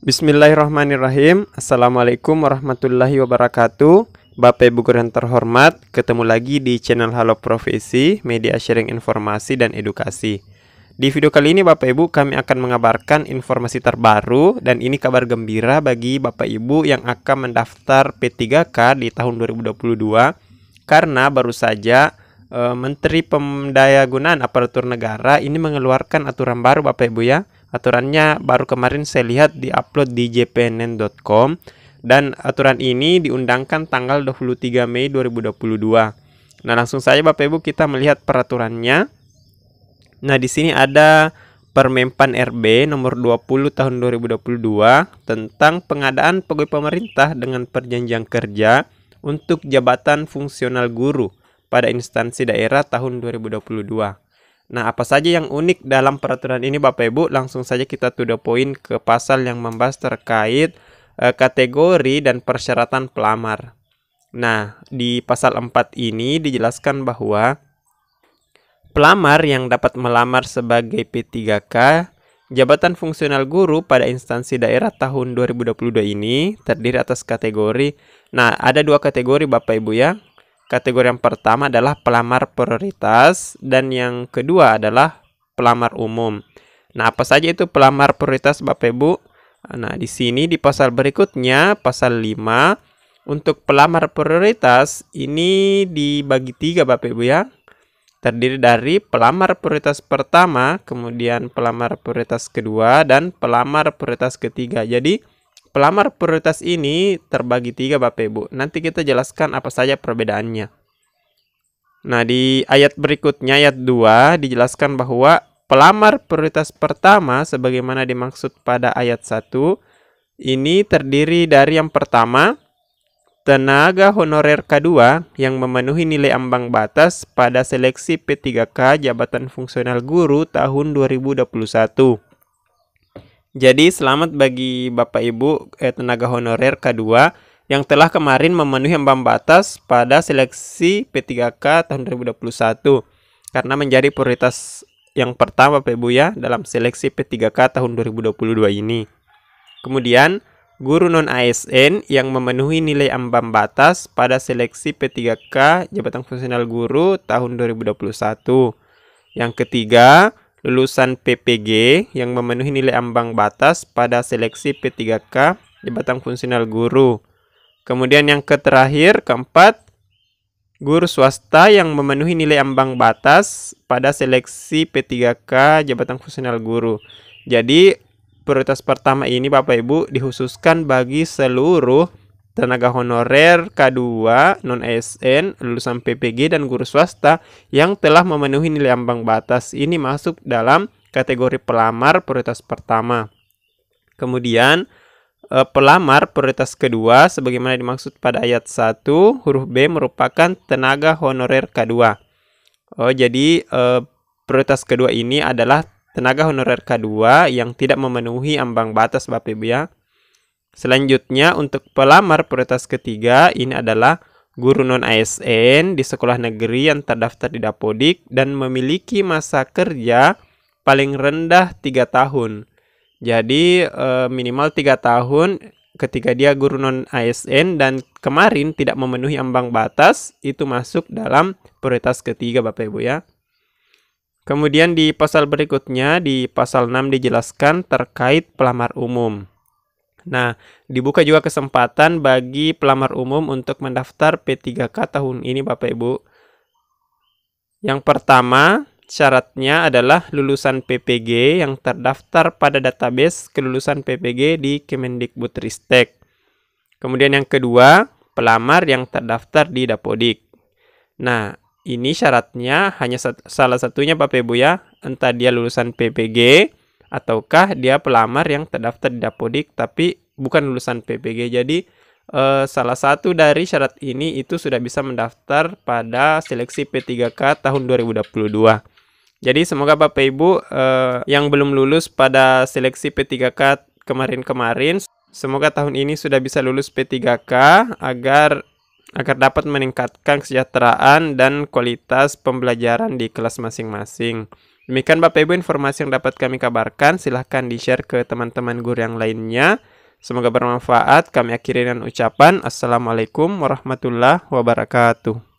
Bismillahirrahmanirrahim. Assalamualaikum warahmatullahi wabarakatuh. Bapak Ibu guru yang terhormat, ketemu lagi di channel Halo Profesi, media sharing informasi dan edukasi. Di video kali ini Bapak Ibu kami akan mengabarkan informasi terbaru, dan ini kabar gembira bagi Bapak Ibu yang akan mendaftar P3K di tahun 2022, karena baru saja Menteri Pendayagunaan Aparatur Negara ini mengeluarkan aturan baru Bapak Ibu ya. Aturannya baru kemarin saya lihat di-upload di jpnn.com, dan aturan ini diundangkan tanggal 23 Mei 2022. Nah, langsung saja Bapak Ibu kita melihat peraturannya. Nah, di sini ada Permenpan RB nomor 20 tahun 2022 tentang pengadaan pegawai pemerintah dengan perjanjian kerja untuk jabatan fungsional guru pada instansi daerah tahun 2022. Nah, apa saja yang unik dalam peraturan ini Bapak Ibu? Langsung saja kita to the point ke pasal yang membahas terkait kategori dan persyaratan pelamar. Nah, di pasal 4 ini dijelaskan bahwa pelamar yang dapat melamar sebagai P3K jabatan fungsional guru pada instansi daerah tahun 2022 ini terdiri atas kategori. Nah, ada dua kategori Bapak Ibu ya. Kategori yang pertama adalah pelamar prioritas dan yang kedua adalah pelamar umum. Nah, apa saja itu pelamar prioritas Bapak Ibu? Nah, di sini di pasal berikutnya, pasal 5, untuk pelamar prioritas ini dibagi 3 Bapak Ibu ya. Terdiri dari pelamar prioritas pertama, kemudian pelamar prioritas kedua, dan pelamar prioritas ketiga. Jadi, pelamar prioritas ini terbagi 3 Bapak Ibu. Nanti kita jelaskan apa saja perbedaannya. Nah, di ayat berikutnya, ayat 2, dijelaskan bahwa pelamar prioritas pertama sebagaimana dimaksud pada ayat 1, ini terdiri dari yang pertama, tenaga honorer K2 yang memenuhi nilai ambang batas pada seleksi P3K jabatan fungsional guru tahun 2021. Jadi selamat bagi Bapak Ibu tenaga honorer K2 yang telah kemarin memenuhi ambang batas pada seleksi P3K tahun 2021, karena menjadi prioritas yang pertama Bapak Ibu ya dalam seleksi P3K tahun 2022 ini. Kemudian guru non ASN yang memenuhi nilai ambang batas pada seleksi P3K jabatan fungsional guru tahun 2021. Yang ketiga, lulusan PPG yang memenuhi nilai ambang batas pada seleksi P3K jabatan fungsional guru. Kemudian yang terakhir, keempat, guru swasta yang memenuhi nilai ambang batas pada seleksi P3K jabatan fungsional guru. Jadi prioritas pertama ini Bapak Ibu dikhususkan bagi seluruh tenaga honorer K2, non-ASN, lulusan PPG, dan guru swasta yang telah memenuhi nilai ambang batas. Ini masuk dalam kategori pelamar prioritas pertama. Kemudian, pelamar prioritas kedua, sebagaimana dimaksud pada ayat 1, huruf B merupakan tenaga honorer K2. Jadi, prioritas kedua ini adalah tenaga honorer K2 yang tidak memenuhi ambang batas Bapak Ibu ya. Selanjutnya untuk pelamar prioritas ketiga ini adalah guru non-ASN di sekolah negeri yang terdaftar di Dapodik dan memiliki masa kerja paling rendah 3 tahun. Jadi minimal 3 tahun ketika dia guru non-ASN dan kemarin tidak memenuhi ambang batas, itu masuk dalam prioritas ketiga Bapak Ibu ya. Kemudian di pasal berikutnya, di pasal 6 dijelaskan terkait pelamar umum. Nah, dibuka juga kesempatan bagi pelamar umum untuk mendaftar P3K tahun ini Bapak Ibu. Yang pertama, syaratnya adalah lulusan PPG yang terdaftar pada database kelulusan PPG di Kemendikbudristek. Kemudian yang kedua, pelamar yang terdaftar di Dapodik. Nah, ini syaratnya hanya salah satunya Bapak Ibu ya, entah dia lulusan PPG ataukah dia pelamar yang terdaftar di Dapodik tapi bukan lulusan PPG. Jadi salah satu dari syarat ini itu sudah bisa mendaftar pada seleksi P3K tahun 2022. Jadi semoga Bapak Ibu yang belum lulus pada seleksi P3K kemarin-kemarin, semoga tahun ini sudah bisa lulus P3K agar dapat meningkatkan kesejahteraan dan kualitas pembelajaran di kelas masing-masing. Demikian Bapak Ibu informasi yang dapat kami kabarkan. Silahkan di-share ke teman-teman guru yang lainnya. Semoga bermanfaat. Kami akhiri dengan ucapan Assalamualaikum warahmatullahi wabarakatuh.